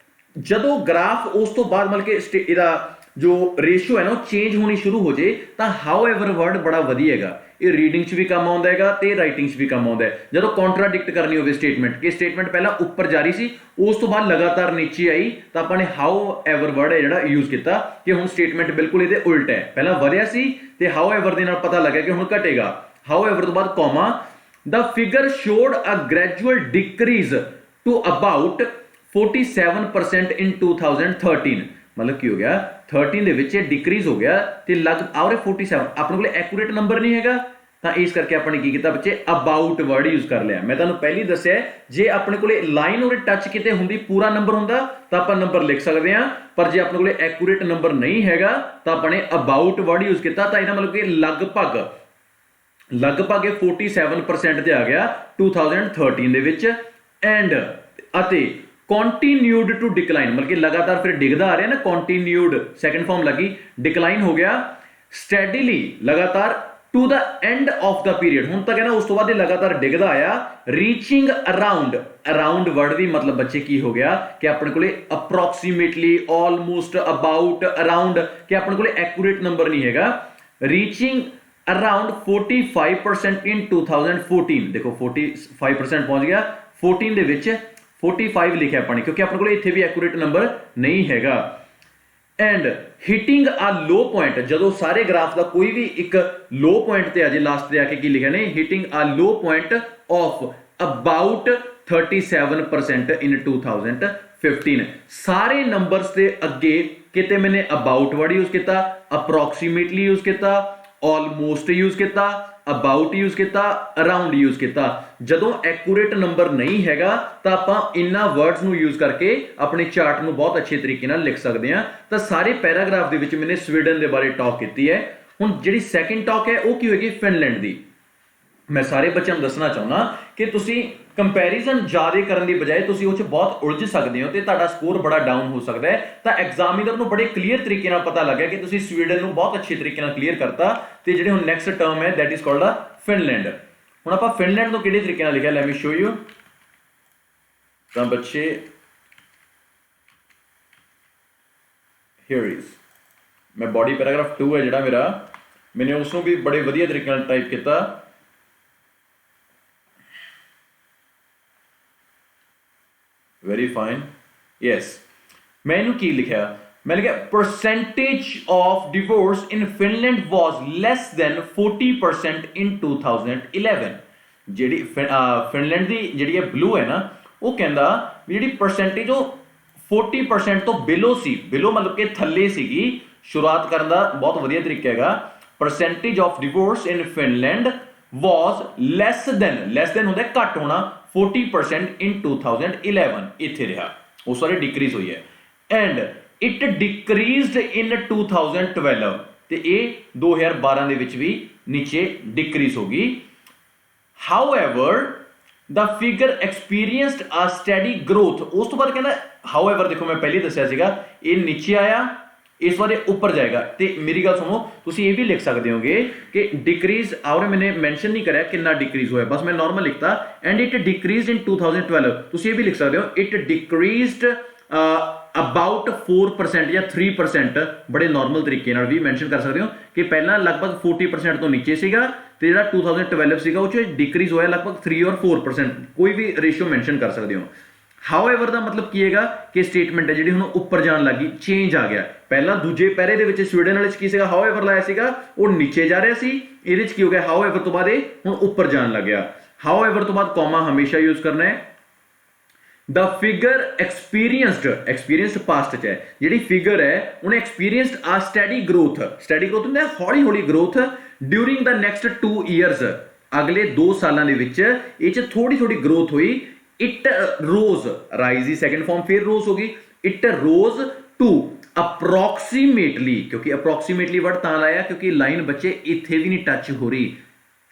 ਜਦੋਂ ਗ੍ਰਾਫ ਉਸ ਤੋਂ ਬਾਅਦ ਮਤਲਬ ਕਿ ਇਹਦਾ जो रेशियो है ना चेंज होनी शुरू हो जाए तो however वर्ड बड़ा वधिया हैगा, ये रीडिंग च भी काम आउंदा हैगा ते राइटिंग च भी काम आउंदा है। जदों कॉन्ट्राडिक्ट करनी होवे स्टेटमेंट कि स्टेटमेंट पहला ऊपर जा रही सी उस तो बाद लगातार नीचे आई तो आपां ने however वर्ड है जिहड़ा यूज किया कि हुण स्टेटमेंट बिल्कुल इहदे उल्ट है, पहला वधिया सी ते however दे नाल पता लग्या कि हुण घटेगा। however तो बाद comma the figure showed a gradual decrease to about 47% in 2013 मतलब की हो गया 13 ਦੇ ਵਿੱਚ ਡਿਕਰੀਜ਼ ਹੋ ਗਿਆ ਤੇ ਲਗ ਆਉਰੇ 47 ਆਪਣੇ ਕੋਲੇ ਐਕੂਰੇਟ ਨੰਬਰ ਨਹੀਂ ਹੈਗਾ ਤਾਂ ਇਸ ਕਰਕੇ ਆਪਾਂ ਨੇ ਕੀ ਕੀਤਾ ਬੱਚੇ ਅਬਾਊਟ ਵਰਡ ਯੂਜ਼ ਕਰ ਲਿਆ। ਮੈਂ ਤੁਹਾਨੂੰ ਪਹਿਲੀ ਦੱਸਿਆ ਜੇ ਆਪਣੇ ਕੋਲੇ ਲਾਈਨ ਔਰ ਟੱਚ ਕਿਤੇ ਹੁੰਦੀ ਪੂਰਾ ਨੰਬਰ ਹੁੰਦਾ ਤਾਂ ਆਪਾਂ ਨੰਬਰ ਲਿਖ ਸਕਦੇ ਹਾਂ, ਪਰ ਜੇ ਆਪਣੇ ਕੋਲੇ ਐਕੂਰੇਟ ਨੰਬਰ ਨਹੀਂ ਹੈਗਾ ਤਾਂ ਆਪਾਂ ਨੇ ਅਬਾਊਟ ਵਰਡ ਯੂਜ਼ ਕੀਤਾ ਤਾਂ ਇਹਦਾ ਮਤਲਬ ਕਿ ਲਗਭਗ ਇਹ 47% ਤੇ ਆ ਗਿਆ 2013 ਦੇ ਵਿੱਚ ਐਂਡ ਅਤੇ continued to decline मतलब कि लगातार फिर डिगदा आ रहा है ना, continued सेकंड फॉर्म लगी, डिक्लाइन हो गया steadily लगातार to the end of the period हुण तक है ना, उस तो बाद लगातार डिगदा आया reaching around वर्ड भी मतलब बच्चे की हो गया कि अपने कोले approximately almost about around कि अपने कोले accurate नंबर नहीं हैगा, reaching around 45% in 2014 देखो 45% पहुंच गया 14 ਦੇ ਵਿੱਚ 45 लिखा अपने क्योंकि अपने को इत्थे भी एक्यूरेट नंबर नहीं हैगा। And hitting a low point जदों सारे ग्राफ का कोई भी एक लो पॉइंट ते अजे लास्ट ते आके की लिखा ने hitting a low point of about 37% in 2015 सारे नंबर्स के अगे किते मैंने अबाउट वर्ड यूज किया, अप्रोक्सीमेटली यूज किया, ऑलमोस्ट यूज किया, अबाउट यूज किया, अराउंड यूज किया। जदों एक्यूरेट नंबर नहीं हैगा तो आप इन्हां वर्ड्स नूं यूज करके अपने चार्ट नूं बहुत अच्छे तरीके नाल लिख सकते हैं। तो सारे पैराग्राफ दे विच मैंने स्वीडन के बारे टॉक की है। हुण जिहड़ी सैकेंड टॉक है वो की होगी फिनलैंड की। मैं सारे बच्चों को दसना चाहना कि तुसी कंपैरिजन ज़्यादा करने की बजाय तुसी उस बहुत उलझ सकते हो तो तुहाडा स्कोर बड़ा डाउन हो सकता है। तो एग्जामिनर को बड़े क्लीयर तरीके नाल पता लग गया कि तुसी स्वीडन को बहुत अच्छे तरीके नाल क्लीयर करता तो जिहड़े हुण नैक्सट टर्म है that is called a Finland. हुण आपां फिनलैंड को किहड़े तरीके नाल लिखिआ लेट मी शो यू। तो बच्चे हियर इज मैं बॉडी पैराग्राफ 2 है जिहड़ा मेरा मैंने उसनूं भी बड़े वधिया तरीके नाल टाइप किया। वेरी फाइन यस मैं इनू की लिखा मैं लिखा percentage of divorce in Finland was less than 40% इन 2011। जिहड़ी फिनलैंड दी जिहड़ी है ब्लू है ना वो कहंदा जिहड़ी परसेंटेज वो 40% तो बिलो सी, बिलो मतलब कि थल्ले सीगी। शुरुआत करन दा बहुत वधिया तरीका हैगा। Percentage of divorce in Finland was less than होंदा घट होना 40% इन 2011 इत्थे रहा उस वाले डिक्रीज हुई है। एंड इट डिक्रीज्ड इन 2012 ते ये 2012 दे विच भी नीचे डिक्रीज होगी। However the figure experienced a study growth उस तो बाद कहना हाउएवर देखो मैं पहले दस्या सीगा ये नीचे आया इस बार ऊपर जाएगा तो मेरी गल सुनो तुसी ये भी लिख सकते होगे कि डिक्रीज और मैंने मेंशन नहीं कराया कितना डिक्रीज हुआ बस मैं नॉर्मल लिखता एंड इट डिक्रीज्ड इन 2012 तुसी ये भी लिख सकते हो इट डिक्रीज्ड अबाउट 4% या 3% बड़े नॉर्मल तरीके नाल भी मेंशन कर सकते हो कि पहला लगभग 40% तो नीचे सीगा ते जिहड़ा 2012 सीगा उस डिक्रीज होया लगभग 3 और 4% कोई भी रेशियो मेंशन कर सकते हो। हाउएवर दा मतलब की हैगा कि स्टेटमेंट है जिहड़ी हुण ऊपर जाण लगी चेंज आ गया पहला दूजे पैरे दे विच स्वीडन वाले च की सीगा हाउएवर लाया सीगा वो नीचे जा रहा सी इहदे च की हो गया हाउएवर तो बाद ये हुण ऊपर जाण लग गया। हाउएवर तो बाद कॉमा हमेशा यूज करना है। द फिगर एक्सपीरियंस्ड पास्ट च है जिहड़ी फिगर है उन्हें एक्सपीरियंस्ड आ स्टडी ग्रोथ हुंदा हौली हौली growth during the next 2 years अगले 2 सालां दे विच इह च थोड़ी थोड़ी ग्रोथ हुई। इट रोज राइज की सेकंड फॉर्म फिर रोज होगी इट रोज टू अप्रोक्सीमेटली क्योंकि अप्रोक्सीमेटली वर्ड तां लाया क्योंकि लाइन बच्चे इत्थे भी नहीं टच हो रही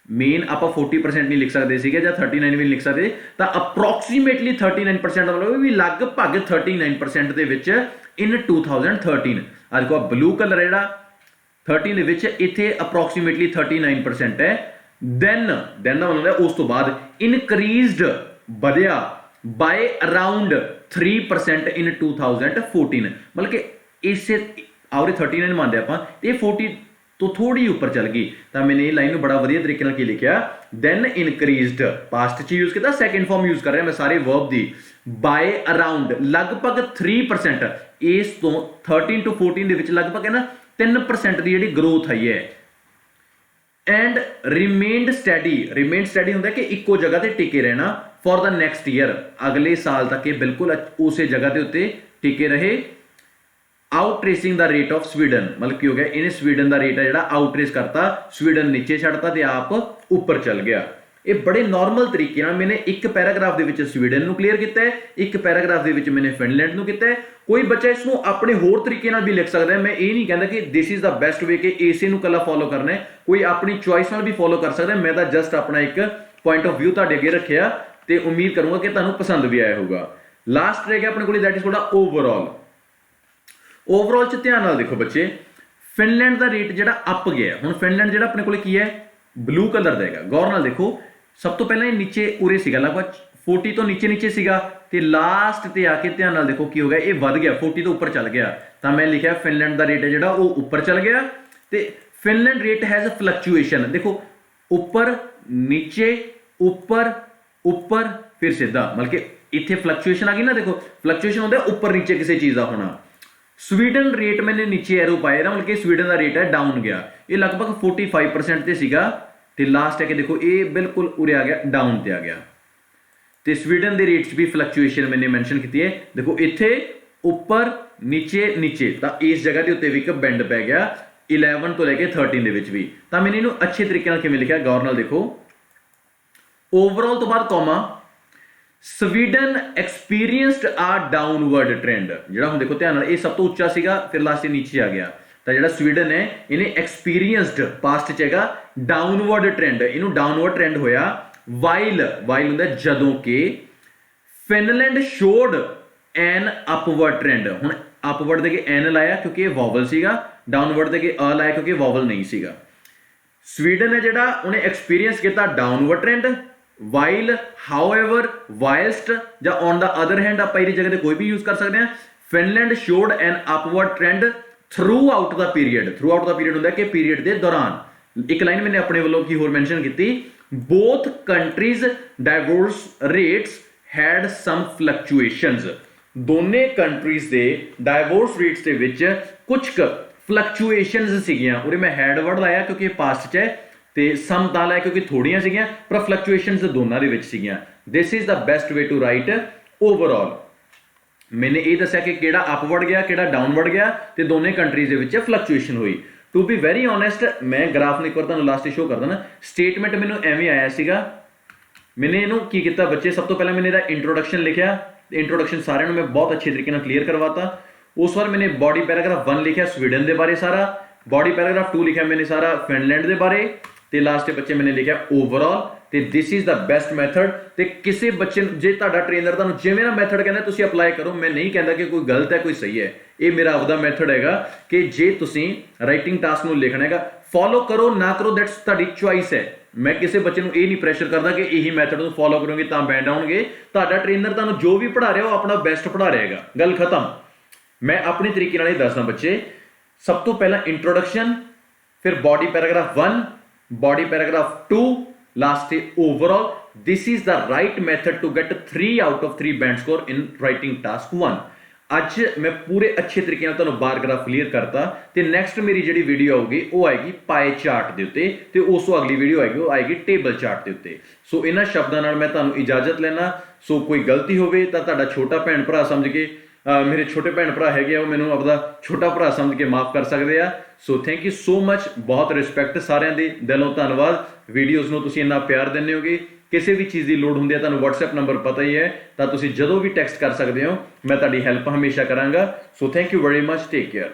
ਮੇਨ ਆਪਾਂ 40% ਨਹੀਂ ਲਿਖ ਸਕਦੇ ਸੀਗੇ ਜਾਂ 39 ਵੀ ਨਹੀਂ ਲਿਖ ਸਕਦੇ, ਤਾਂ ਅਪਰੋਕਸੀਮੇਟਲੀ 39% ਮਤਲਬ ਵੀ ਲਗਭਗ 39% ਦੇ ਵਿੱਚ ਇਨ 2013। ਆ ਦੇਖੋ ਬਲੂ ਕਲਰ ਜਿਹੜਾ 13 ਦੇ ਵਿੱਚ ਇੱਥੇ ਅਪਰੋਕਸੀਮੇਟਲੀ 39% ਹੈ। ਦੈਨ ਦਾ ਮਤਲਬ ਹੈ ਉਸ ਤੋਂ ਬਾਅਦ ਇਨਕਰੀਜ਼ਡ ਵਧਿਆ ਬਾਏ ਅਰਾਊਂਡ 3% ਇਨ 2014। ਮਤਲਬ ਕਿ ਇਸੇ ਆਵਰੇ 39 ਮੰਨਦੇ ਆਪਾਂ, ਇਹ 40 ਤੋਂ ਥੋੜੀ ਉੱਪਰ ਚੱਲ ਗਈ। ਤਾਂ ਮੈਨੇ ਇਹ ਲਾਈਨ ਨੂੰ ਬੜਾ ਵਧੀਆ ਤਰੀਕੇ ਨਾਲ ਕੀ ਲਿਖਿਆ, ਦੈਨ ਇਨਕਰੀਜ਼ਡ ਪਾਸਟ ਚ ਯੂਜ਼ ਕੀਤਾ, ਸੈਕਿੰਡ ਫਾਰਮ ਯੂਜ਼ ਕਰ ਰਿਹਾ ਮੈਂ ਸਾਰੇ ਵਰਬ ਦੀ, ਬਾਏ ਅਰਾਊਂਡ ਲਗਭਗ 3%। ਇਸ ਤੋਂ 13 to 14 ਦੇ ਵਿੱਚ ਲਗਭਗ ਹੈ ਨਾ 3% ਦੀ ਜਿਹੜੀ ਗਰੋਥ ਆਈ ਹੈ। ਐਂਡ ਰਿਮੇਨਡ ਸਟੈਡੀ ਹੁੰਦਾ ਕਿ ਇੱਕੋ ਜਗ੍ਹਾ ਤੇ ਟਿਕੇ ਰਹਿਣਾ ਫॉर द ਨੈਕਸਟ ਈਅਰ, ਅਗਲੇ ਸਾਲ ਤੱਕ ਇਹ ਬਿਲਕੁਲ ਉਸੇ ਜਗ੍ਹਾ ਦੇ ਉੱਤੇ ਟਿਕੇ ਰਹੇ। Out tracing the rate of Sweden, ਮਤਲਬ ਕੀ ਹੋ ਗਿਆ, ਇਹਨੇ ਸਵੀਡਨ ਦਾ ਰੇਟ ਹੈ ਜਿਹੜਾ ਆਊਟ ਟ੍ਰੇਸ ਕਰਤਾ, ਸਵੀਡਨ ਨੀਚੇ ਛੱਡਤਾ ਤੇ ਆਪ ਉੱਪਰ ਚੱਲ ਗਿਆ। ਇਹ ਬੜੇ ਨਾਰਮਲ ਤਰੀਕੇ ਨਾਲ ਮੈਨੇ ਇੱਕ ਪੈਰਾਗ੍ਰਾਫ ਦੇ ਵਿੱਚ ਸਵੀਡਨ ਨੂੰ ਕਲੀਅਰ ਕੀਤਾ ਹੈ, ਇੱਕ ਪੈਰਾਗ੍ਰਾਫ ਦੇ ਵਿੱਚ ਮੈਨੇ ਫਿਨਲੈਂਡ ਨੂੰ ਕੀਤਾ ਹੈ। ਕੋਈ ਬੱਚਾ ਇਸ ਨੂੰ ਆਪਣੇ ਹੋਰ ਤਰੀਕੇ ਨਾਲ ਵੀ ਲਿਖ ਸਕਦਾ ਹੈ। ਮੈਂ ਇਹ ਨਹੀਂ ਕਹਿੰਦਾ ਕਿ ਦਿਸ ਇਜ਼ ਦਾ ਬੈਸਟ ਵੇ ਕਿ ਇਸੇ ਨੂੰ ਕੱਲਾ ਫੋਲੋ ਕਰਨਾ ਹੈ, ਕੋਈ ਆਪਣੀ ਚੁਆਇਸ ਨਾਲ ਵੀ ਫੋਲੋ ਕਰ ਸਕਦਾ। ਮੈਂ ਤਾਂ ਜਸਟ ਆਪਣਾ ਇੱਕ ਪੁਆਇੰਟ ਆਫ ਵਿਊ ਤੁਹਾਡੇ ਅੱਗੇ ਰੱਖਿਆ ਤੇ ਉਮੀਦ ਕਰੂੰਗਾ ਕਿ ਤੁਹਾਨੂੰ ਪਸੰਦ ਵੀ ਆਇਆ ਹੋਊਗਾ। ਲਾਸਟ ਰਹਿ ਗਿਆ ਆਪਣੇ ਕੋਲ, ਦੈਟ ਇਜ਼ ਤੁਹਾਡਾ ਓਵਰਆਲ ਚ ਧਿਆਨ ਨਾਲ ਦੇਖੋ ਬੱਚੇ, ਫਿਨਲੈਂਡ ਦਾ ਰੇਟ ਜਿਹੜਾ ਅਪ ਗਿਆ। ਹੁਣ ਫਿਨਲੈਂਡ ਜਿਹੜਾ ਆਪਣੇ ਕੋਲ ਕੀ ਹੈ, ਬਲੂ ਕਲਰ ਦਾ ਹੈਗਾ। ਗੌਰ ਨਾਲ ਦੇਖੋ, ਸਭ ਤੋਂ ਪਹਿਲਾਂ ਇਹ ਨੀਚੇ ਉਰੇ ਸੀਗਾ, ਲਗਭਗ 40 ਤੋਂ ਨੀਚੇ ਸੀਗਾ ਤੇ ਲਾਸਟ ਤੇ ਆ ਕੇ ਧਿਆਨ ਨਾਲ ਦੇਖੋ ਕੀ ਹੋ ਗਿਆ, ਇਹ ਵੱਧ ਗਿਆ, 40 ਤੋਂ ਉੱਪਰ ਚੱਲ ਗਿਆ। ਤਾਂ ਮੈਂ ਲਿਖਿਆ ਫਿਨਲੈਂਡ ਦਾ ਰੇਟ ਹੈ ਜਿਹੜਾ ਉਹ ਉੱਪਰ ਚੱਲ ਗਿਆ। ਤੇ ਫਿਨਲੈਂਡ ਰੇਟ ਹੈਜ਼ ਫਲਕਚੁਏਸ਼ਨ, ਦੇਖੋ ਉੱਪਰ ਨੀਚੇ ਉੱਪਰ ਉੱਪਰ ਫਿਰ ਸਿੱਧਾ, ਮਤਲਬ ਕਿ ਇੱਥੇ ਫਲਕਚੁਏਸ਼ਨ ਆ ਗਈ ਨਾ। ਦੇਖੋ ਫਲਕਚੁਏਸ਼ਨ ਹੁੰਦਾ ਉੱਪਰ ਨੀਚੇ ਕਿਸੇ ਚੀਜ਼ ਦਾ ਹੋਣਾ। ਸਵੀਡਨ ਰੇਟ ਮੈंने नीचे एरो पाए ना, मतलब कि स्वीडन का रेट है डाउन गया, ये लगभग 45% ਤੇ ਸੀਗਾ ਤੇ ਲਾਸਟ ਹੈ ਕਿ ਦੇਖੋ ਇਹ ਬਿਲਕੁਲ ਉਰੇ ਆ ਗਿਆ, ਡਾਊਨ ਤੇ ਆ ਗਿਆ। ਤੇ ਸਵੀਡਨ ਦੇ ਰੇਟਸ ਵੀ ਫਲਕਚੁਏਸ਼ਨ ਮੈंने ਮੈਂਸ਼ਨ ਕੀਤੀ ਹੈ। ਦੇਖੋ ਇੱਥੇ ਉੱਪਰ ਨੀਚੇ ਤਾਂ ਇਸ ਜਗ੍ਹਾ ਦੇ ਉੱਤੇ ਵੀ ਇੱਕ ਬੈਂਡ ਪੈ ਗਿਆ 11 ਤੋਂ ਲੈ ਕੇ 13 ਦੇ ਵਿੱਚ ਵੀ। ਤਾਂ ਮੈंने ਇਹਨੂੰ ਅੱਛੇ ਤਰੀਕੇ ਨਾਲ ਕਿਵੇਂ ਲਿਖਿਆ, ਗੌਰ ਨਾਲ ਦੇਖੋ। ਓਵਰਆਲ ਤੋਂ ਬਾਅਦ ਕੌਮਾ, ਸਵੀਡਨ ਐਕਸਪੀਰੀਐਂਸਡ ਆ ਡਾਊਨਵਰਡ ਟ੍ਰੈਂਡ। ਜਿਹੜਾ ਹੁਣ ਦੇਖੋ ਧਿਆਨ ਨਾਲ, ਇਹ ਸਭ ਤੋਂ ਉੱਚਾ ਸੀਗਾ ਫਿਰ ਲਾਸਟ ਤੇ ਨੀਚੇ ਆ ਗਿਆ। ਤਾਂ ਜਿਹੜਾ ਸਵੀਡਨ ਹੈ ਇਹਨੇ ਐਕਸਪੀਰੀਐਂਸਡ ਪਾਸਟ ਚ ਹੈਗਾ ਡਾਊਨਵਰਡ ਟ੍ਰੈਂਡ, ਇਹਨੂੰ ਡਾਊਨਵਰਡ ਟ੍ਰੈਂਡ ਹੋਇਆ। ਵਾਈਲ ਹੁੰਦਾ ਜਦੋਂ ਕਿ ਫਿਨਲੈਂਡ ਸ਼ੋਡ ਐਨ ਅਪਵਰਡ ਟ੍ਰੈਂਡ। ਹੁਣ ਅਪਵਰਡ ਦੇ ਕੇ ਐਨ ਲਾਇਆ ਕਿਉਂਕਿ ਇਹ ਵੋਵਲ ਸੀਗਾ, ਡਾਊਨਵਰਡ ਦੇ ਕੇ ਅ ਲਾਇਆ ਕਿਉਂਕਿ ਵੋਵਲ ਨਹੀਂ ਸੀਗਾ। ਸਵੀਡਨ ਹੈ ਜਿਹੜਾ ਉਹਨੇ ਐਕਸਪੀਰੀਐਂਸ ਕੀਤਾ ਡਾਊਨਵਰਡ ਟ੍ਰੈਂਡ, ਵਾਈਲ, ਹਾਊਐਵਰ, ਵਾਈਲਸਟ ਜਾਂ ਔਨ ਦਾ ਅਦਰ ਹੈਂਡ ਆਪਾਂ ਇਹਦੀ ਜਗ੍ਹਾ ਤੇ ਕੋਈ ਵੀ ਯੂਜ਼ ਕਰ ਸਕਦੇ ਹਾਂ। ਫਿਨਲੈਂਡ ਸ਼ੋਡ ਐਨ ਅਪਵਰਡ ਟ੍ਰੈਂਡ ਥਰੂ ਆਊਟ ਦਾ ਪੀਰੀਅਡ। ਥਰੂ ਆਊਟ ਦਾ ਪੀਰੀਅਡ ਹੁੰਦਾ ਕਿ ਪੀਰੀਅਡ ਦੇ ਦੌਰਾਨ। ਇੱਕ ਲਾਈਨ ਮੈंने ਆਪਣੇ ਵੱਲੋਂ ਕੀ ਹੋਰ ਮੈਂਸ਼ਨ ਕੀਤੀ, ਬੋਥ ਕੰਟਰੀਜ਼ ਡਾਈਵੋਰਸ ਰੇਟਸ ਹੈਡ ਸਮ ਫਲਕਚੁਏਸ਼ਨਸ। ਦੋਨੇ ਕੰਟਰੀਜ਼ ਦੇ ਡਾਈਵੋਰਸ ਰੇਟਸ ਦੇ ਵਿੱਚ ਕੁਝ ਫਲਕਚੁਏਸ਼ਨਸ ਸੀਗੀਆਂ। ਉਰੇ ਮੈਂ ਹੈਡ ਵਰਡ ਲਾਇਆ ਕਿਉਂਕਿ ਇਹ ਪਾਸਟ 'ਚ ਹੈ ਤੇ ਸਮ ਤਾਂ ਲਾਇਆ ਕਿਉਂਕਿ ਥੋੜੀਆਂ ਸੀਗੀਆਂ, ਪਰ ਫਲਕਚੁਏਸ਼ਨਸ ਦੋਨਾਂ ਦੇ ਵਿੱਚ ਸੀਗੀਆਂ। This is the best way to write overall. ਮੈंने ਇਹ ਦੱਸਿਆ ਕਿ ਕਿਹੜਾ ਅਪਵਰਡ ਗਿਆ ਕਿਹੜਾ ਡਾਊਨਵਰਡ ਗਿਆ ਤੇ ਦੋਨੇ ਕੰਟਰੀਜ਼ ਦੇ ਵਿੱਚ ਫਲਕਚੁਏਸ਼ਨ ਹੋਈ। ਟੂ ਬੀ ਵੈਰੀ ਓਨੈਸਟ, ਮੈਂ ਗ੍ਰਾਫ ਨੂੰ ਇੱਕ ਵਾਰ ਤੁਹਾਨੂੰ ਲਾਸਟ ਸ਼ੋ ਕਰਦਾ ਨਾ। ਸਟੇਟਮੈਂਟ ਮੈਨੂੰ ਐਵੇਂ ਆਇਆ ਸੀਗਾ, ਮੈंने ਇਹਨੂੰ ਕੀ ਕੀਤਾ ਬੱਚੇ, ਸਭ ਤੋਂ ਪਹਿਲਾਂ ਮੈंने ਇਹਦਾ ਇੰਟਰੋਡਕਸ਼ਨ ਲਿਖਿਆ। ਇੰਟਰੋਡਕਸ਼ਨ ਸਾਰਿਆਂ ਨੂੰ ਮੈਂ ਬਹੁਤ ਅੱਛੇ ਤਰੀਕੇ ਨਾਲ ਕਲੀਅਰ ਕਰਵਾਤਾ। ਉਸ ਵਾਰ ਮੈंने ਬॉडी ਪੈਰਾਗ੍ਰਾਫ 1 ਲਿਖਿਆ ਸਵੀਡਨ ਦੇ ਬਾਰੇ ਸਾਰਾ, बॉडी पैराग्राफ 2 लिखा मैंने सारा फिनलैंड के बारे, ਤੇ ਲਾਸਟ ਬੱਚੇ मैंने लिखा ओवरऑल। ਤੇ ਦਿਸ ਇਜ਼ ਦਾ ਬੈਸਟ ਮੈਥਡ। ਤੇ ਕਿਸੇ ਬੱਚੇ ਨੂੰ ਜੇ ਤੁਹਾਡਾ ਟ੍ਰੇਨਰ ਤੁਹਾਨੂੰ ਜਿਵੇਂ ਦਾ ਮੈਥਡ ਕਹਿੰਦਾ ਤੁਸੀਂ ਅਪਲਾਈ ਕਰੋ। ਮੈਂ ਨਹੀਂ ਕਹਿੰਦਾ ਕਿ ਕੋਈ ਗਲਤ ਹੈ ਕੋਈ ਸਹੀ ਹੈ, ਇਹ ਮੇਰਾ ਆਪਦਾ ਮੈਥਡ ਹੈਗਾ ਕਿ ਜੇ ਤੁਸੀਂ ਰਾਈਟਿੰਗ ਟਾਸਕ ਨੂੰ ਲਿਖਣਾ ਹੈਗਾ ਫੋਲੋ ਕਰੋ ਨਾ ਕਰੋ ਦੈਟਸ ਤੁਹਾਡੀ ਚੁਆਇਸ ਹੈ। ਮੈਂ ਕਿਸੇ ਬੱਚੇ ਨੂੰ ਇਹ ਨਹੀਂ ਪ੍ਰੈਸ਼ਰ ਕਰਦਾ ਕਿ ਇਹੀ ਮੈਥਡ ਨੂੰ ਫੋਲੋ ਕਰੋਗੇ ਤਾਂ ਬੈਂਡ ਆਉਣਗੇ। ਤੁਹਾਡਾ ਟ੍ਰੇਨਰ ਤੁਹਾਨੂੰ ਜੋ ਵੀ ਪੜ੍ਹਾ ਰਿਹਾ ਉਹ ਆਪਣਾ ਬੈਸਟ ਪੜ੍ਹਾ ਰਿਹਾ ਹੈਗਾ, ਗੱਲ ਖਤਮ। ਮੈਂ ਆਪਣੇ ਤਰੀਕੇ ਨਾਲ ਇਹ ਦੱਸਦਾ ਬੱਚੇ, ਸਭ ਤੋਂ ਪਹਿਲਾਂ ਇੰਟਰੋਡਕਸ਼ਨ, ਫਿਰ body paragraph 1, body paragraph 2, last overall. This is the right method to get 3 out of 3 band score in writing task 1। ਅੱਜ ਮੈਂ ਪੂਰੇ ਅੱਛੇ ਤਰੀਕੇ ਨਾਲ ਤੁਹਾਨੂੰ ਬਾਰ ਗ੍ਰਾਫ ਕਲੀਅਰ ਕਰਤਾ ਤੇ ਨੈਕਸਟ ਮੇਰੀ ਜਿਹੜੀ ਵੀਡੀਓ ਆਊਗੀ ਉਹ ਆਏਗੀ ਪਾਏ ਚਾਰਟ ਦੇ ਉੱਤੇ ਤੇ ਉਸ ਤੋਂ ਅਗਲੀ ਵੀਡੀਓ ਆਏਗੀ ਉਹ ਆਏਗੀ ਟੇਬਲ ਚਾਰਟ ਦੇ ਉੱਤੇ। ਸੋ ਇਹਨਾਂ ਸ਼ਬਦਾਂ ਨਾਲ ਮੈਂ ਤੁਹਾਨੂੰ ਇਜਾਜ਼ਤ ਲੈਣਾ। ਸੋ ਕੋਈ ਗਲਤੀ ਹੋਵੇ ਤਾਂ ਤੁਹਾਡਾ ਛੋਟਾ ਭੈਣ ਭਰਾ ਸਮਝ ਕੇ, ਮੇਰੇ ਛੋਟੇ ਭੈਣ ਭਰਾ ਹੈਗੇ ਆ ਉਹ ਮੈਨੂੰ ਆਪਦਾ ਛੋਟਾ ਭਰਾ ਸਮਝ ਕੇ ਮਾਫ ਕਰ ਸਕਦੇ ਆ। So thank you so much, ਬਹੁਤ ਰਿਸਪੈਕਟ ਸਾਰਿਆਂ ਦੀ, ਦਿਲੋਂ ਧੰਨਵਾਦ। ਵੀਡੀਓਜ਼ ਨੂੰ ਤੁਸੀਂ ਇੰਨਾ ਪਿਆਰ ਦਿੰਦੇ ਹੋਗੇ। ਕਿਸੇ ਵੀ ਚੀਜ਼ ਦੀ ਲੋੜ ਹੁੰਦੀ ਹੈ ਤੁਹਾਨੂੰ WhatsApp ਨੰਬਰ ਪਤਾ ਹੀ ਹੈ, ਤਾਂ ਤੁਸੀਂ ਜਦੋਂ ਵੀ ਟੈਕਸਟ ਕਰ ਸਕਦੇ ਹੋ, ਮੈਂ ਤੁਹਾਡੀ ਹੈਲਪ ਹਮੇਸ਼ਾ ਕਰਾਂਗਾ। So thank you very much, take care.